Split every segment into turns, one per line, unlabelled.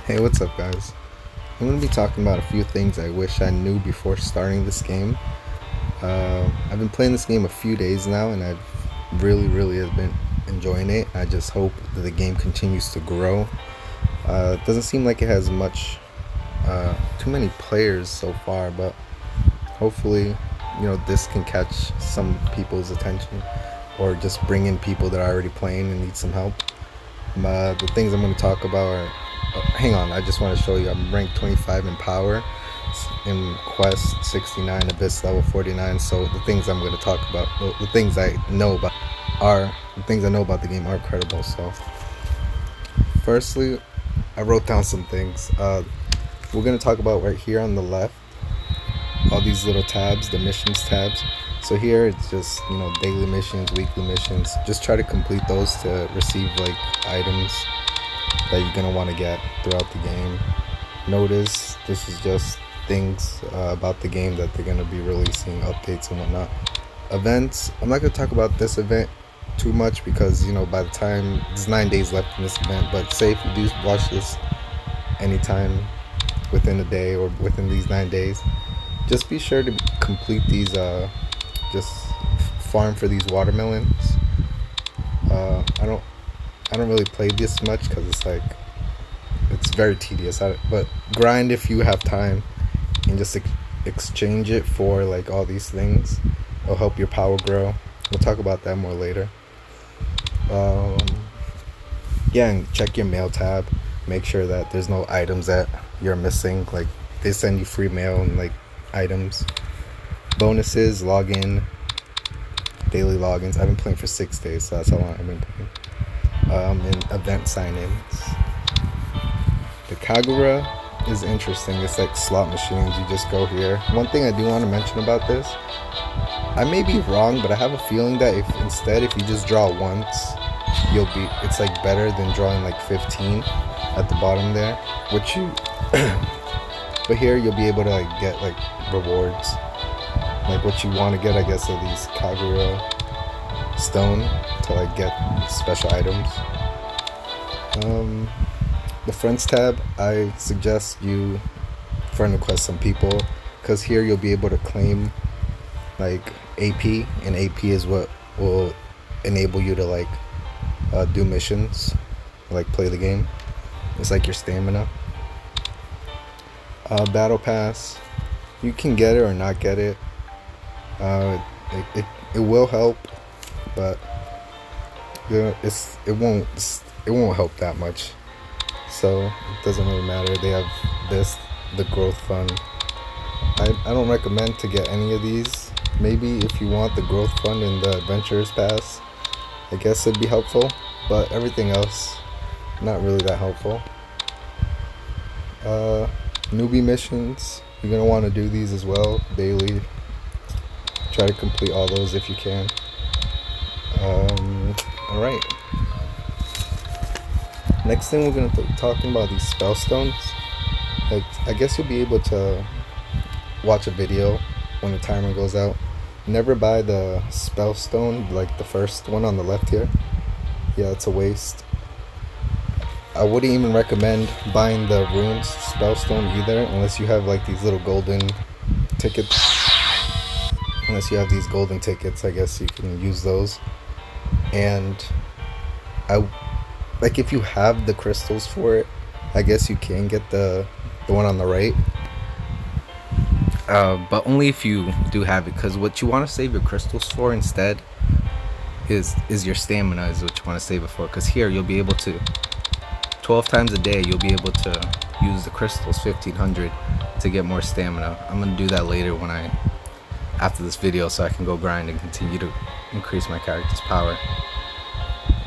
Hey, what's up, guys? I'm going to be talking about a few things I wish I knew before starting this game. I've been playing this game a few days now, and I've really have been enjoying it. I just hope that the game continues to grow. It doesn't seem like it has too many players so far, but hopefully, this can catch some people's attention, or just bring in people that are already playing and need some help. The things I'm going to talk about are. Hang on, I just want to show you. I'm ranked 25 in power, in quest 69, abyss level 49. So the things I'm going to talk about, the things I know about, the game are credible. So, firstly, I wrote down some things. We're going to talk about right here on the left, all these little tabs, the missions tabs. So here it's just, daily missions, weekly missions. Just try to complete those to receive like items that you're going to want to get throughout the game. Notice this is just things about the game that they're going to be releasing, updates and whatnot. Events, I'm not going to talk about this event too much because, by the time, there's 9 days left in this event, but say if you do watch this anytime within a day or within these 9 days, just be sure to complete these, just farm for these watermelons. I don't really play this much because it's very tedious. But grind if you have time and just exchange it for like all these things. It'll help your power grow. We'll talk about that more later. Yeah, and check your mail tab. Make sure that there's no items that you're missing. Like they send you free mail and like items. Bonuses, login, daily logins. I've been playing for 6 days, so that's how long I've been playing. And event sign-ins. The Kagura is interesting. It's like slot machines. You just go here. One thing I do want to mention about this, I may be wrong, but I have a feeling that if you just draw once, it's like better than drawing like 15 at the bottom there. But here you'll be able to like get like rewards. Like what you want to get, I guess, are these Kagura stone to like get special items. The friends tab, I suggest you friend request some people, because here you'll be able to claim like AP, and AP is what will enable you to like do missions, like play the game. It's like your stamina. Battle pass, you can get it or not get it. It will help, but it won't help that much. So it doesn't really matter. They have the growth fund. I don't recommend to get any of these. Maybe if you want the growth fund and the adventurers pass, I guess it'd be helpful. But everything else, not really that helpful. Newbie missions, you're gonna want to do these as well daily. Try to complete all those if you can. Alright. Next thing we're going to be talking about these spell stones. Like, I guess you'll be able to watch a video when the timer goes out. Never buy the spell stone, like the first one on the left here. Yeah, it's a waste. I wouldn't even recommend buying the runes spell stone either, unless you have like these little golden tickets. Unless you have these golden tickets, I guess you can use those. And if you have the crystals for it, I guess you can get the one on the right. But only if you do have it, because what you want to save your crystals for instead is your stamina, is what you want to save it for. Because here you'll be able to 12 times a day you'll be able to use the crystals 1500 to get more stamina. I'm gonna do that later after this video, so I can go grind and continue to increase my character's power.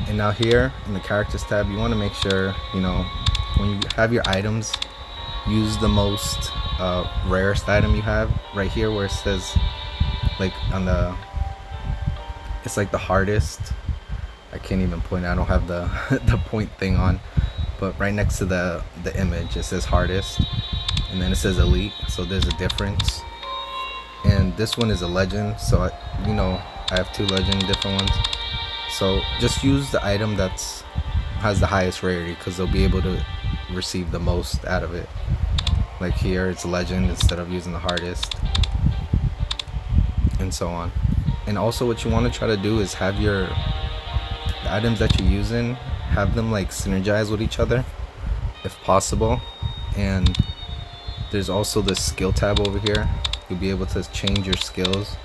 And now here in the characters tab, you want to make sure, when you have your items, use the most rarest item you have. Right here where it says like it's like the hardest. I can't even point. I don't have the the point thing on, but right next to the image it says hardest, and then it says elite, so there's a difference. And this one is a legend, so I have 2 legend different ones. So just use the item has the highest rarity, because they'll be able to receive the most out of it. Like here it's legend instead of using the hardest, and so on. And also what you want to try to do is have the items that you're using, have them like synergize with each other if possible. And there's also the skill tab over here. You'll be able to change your skills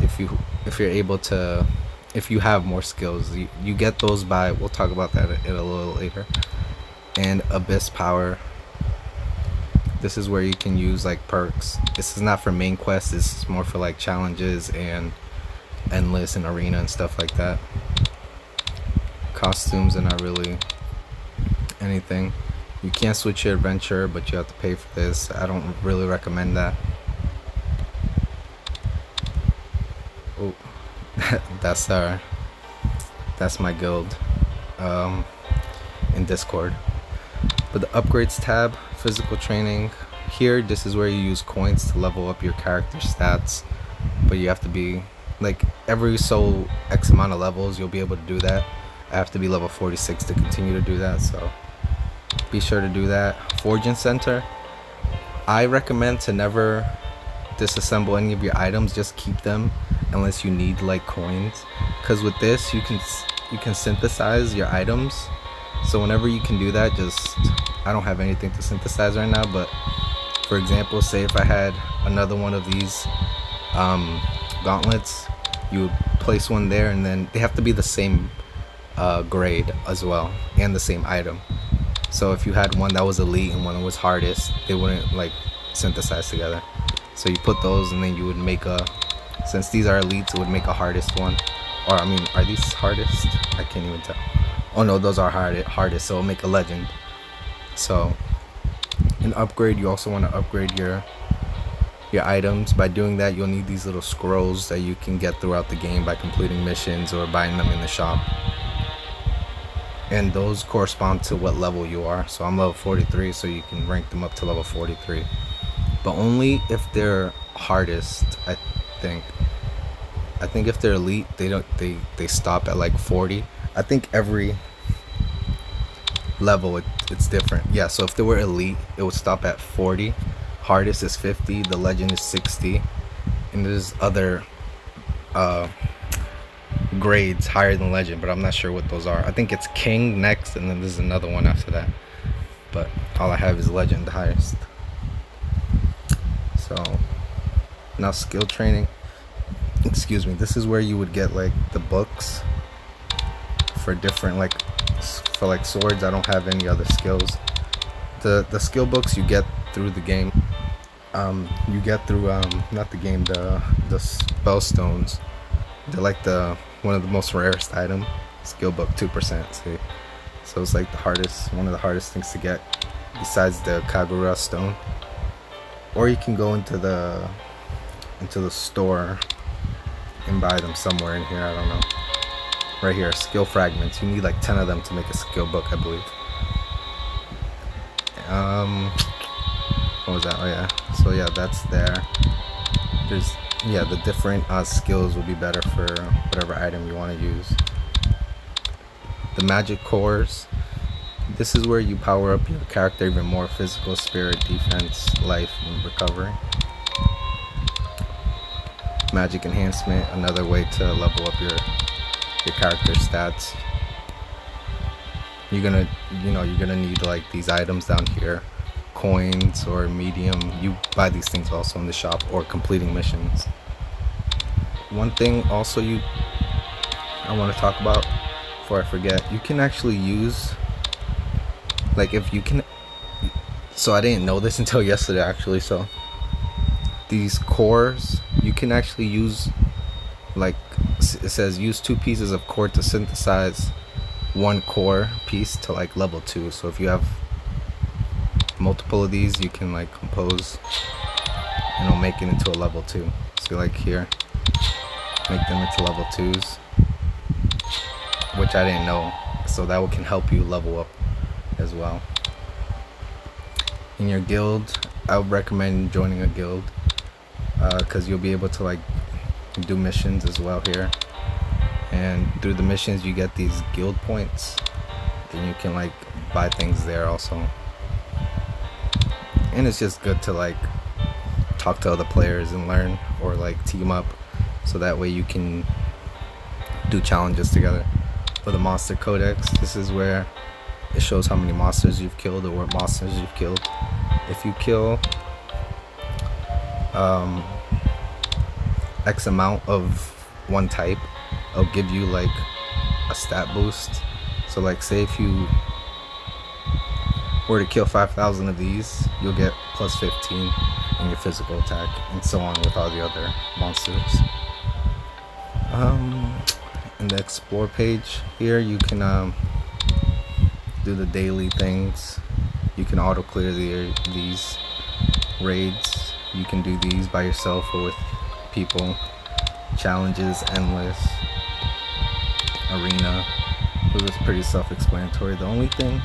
if you're able to, if you have more skills. You get those by, we'll talk about that a little later. And abyss power, this is where you can use like perks. This is not for main quests, this is more for like challenges and endless and arena and stuff like that. Costumes are not really anything. You can't switch your adventure, but you have to pay for this. I don't really recommend that. Oh, that's my guild in Discord. But the upgrades tab, physical training, here this is where you use coins to level up your character stats, but you have to be like every so X amount of levels you'll be able to do that. I have to be level 46 to continue to do that, so be sure to do that. Forging center, I recommend to never disassemble any of your items, just keep them unless you need like coins, because with this you can synthesize your items. So whenever you can do that, just, I don't have anything to synthesize right now, but for example, say if I had another one of these gauntlets, you would place one there, and then they have to be the same grade as well and the same item. So if you had one that was elite and one that was hardest, they wouldn't like synthesize together. So you put those, and then you would make a, since these are elites, it would make a hardest one. Or I mean, are these hardest? I can't even tell. Oh no, those are hardest, so it'll make a legend. So in upgrade, you also want to upgrade your items. By doing that, you'll need these little scrolls that you can get throughout the game by completing missions or buying them in the shop. And those correspond to what level you are. So I'm level 43, so you can rank them up to level 43. But only if they're hardest, I think if they're elite, they stop at like 40. I think every level it's different. Yeah, so if they were elite, it would stop at 40. Hardest is 50, the legend is 60, and there's other grades higher than legend, but I'm not sure what those are. I think it's king next, and then there's another one after that, but all I have is legend, the highest. So now skill training, excuse me, this is where you would get like the books for different, like for like swords. I don't have any other skills. The skill books you get through the game. You get through not the game, the spell stones. They're like one of the most rarest item. Skill book 2%. See, so it's like one of the hardest things to get besides the Kagura stone. Or you can go into the store and buy them somewhere in here. I don't know. Right here, skill fragments. You need like 10 of them to make a skill book, I believe. What was that? Oh yeah. So yeah, that's there. There's, yeah, the different skills will be better for whatever item you want to use. The magic cores. This is where you power up your character even more: physical, spirit, defense, life, and recovery. Magic enhancement, another way to level up your character stats. You're gonna need like these items down here, coins or medium. You buy these things also in the shop or completing missions. One thing also I want to talk about before I forget, you can actually use, like, if you can, so I didn't know this until yesterday actually, so these cores you can actually use, like it says use 2 pieces of core to synthesize 1 core piece to like level 2. So if you have multiple of these, you can like compose and it'll make it into a level 2. So like here, make them into level 2s, which I didn't know, so that can help you level up as well. In your guild, I would recommend joining a guild, because you'll be able to like do missions as well here, and through the missions you get these guild points, and you can like buy things there also. and it's just good to like talk to other players and learn, or like team up, so that way you can do challenges together. For the monster codex, this is where it shows how many monsters you've killed or what monsters you've killed. If you kill X amount of one type, it'll give you like a stat boost. So like say if you were to kill 5,000 of these, you'll get plus 15 in your physical attack, and so on with all the other monsters. In the explore page here, you can do the daily things. You can auto clear these raids. You can do these by yourself or with people. Challenges, endless, arena. It was pretty self-explanatory. The only thing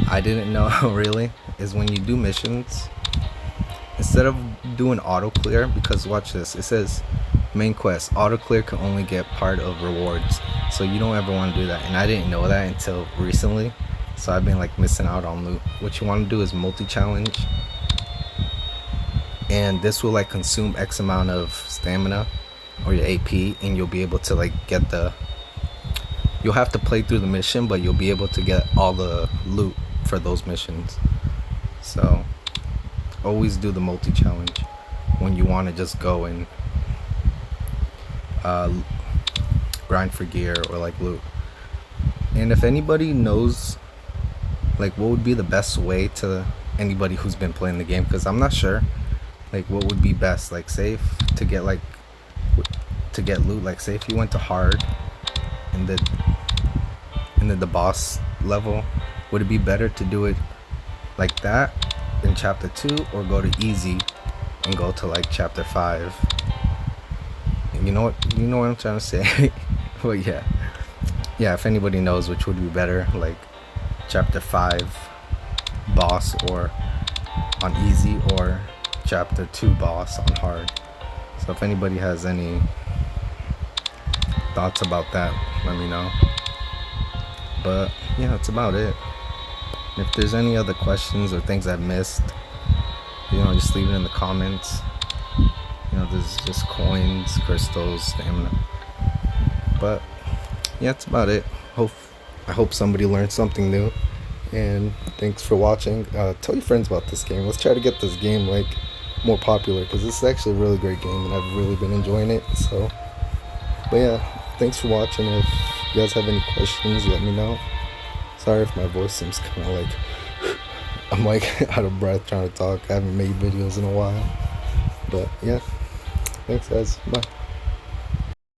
I didn't know really is when you do missions, instead of doing auto clear, because watch this, it says main quest, auto clear can only get part of rewards, so you don't ever want to do that, and I didn't know that until recently, so I've been like missing out on loot. What you want to do is multi-challenge, and this will like consume X amount of stamina or your AP, and you'll be able to like get you'll have to play through the mission, but you'll be able to get all the loot for those missions. So always do the multi-challenge when you want to just go and grind for gear or like loot. And if anybody knows like what would be the best way to anybody who's been playing the game, because I'm not sure like what would be best, like say if to get loot, like say if you went to hard and the boss level, would it be better to do it like that in chapter 2, or go to easy and go to like chapter 5? And you know what I'm trying to say. Well, yeah, if anybody knows which would be better, like chapter 5 boss or on easy, or chapter 2 boss on hard. So if anybody has any thoughts about that, let me know. But yeah, that's about it. If there's any other questions or things I've missed, just leave it in the comments. There's just coins, crystals, stamina. But yeah, that's about it. I hope somebody learned something new, and thanks for watching. Tell your friends about this game. Let's try to get this game like more popular, because this is actually a really great game and I've really been enjoying it. So but yeah, thanks for watching. If you guys have any questions, let me know. Sorry if my voice seems kind of like I'm like out of breath trying to talk. I haven't made videos in a while. But yeah, thanks guys, bye.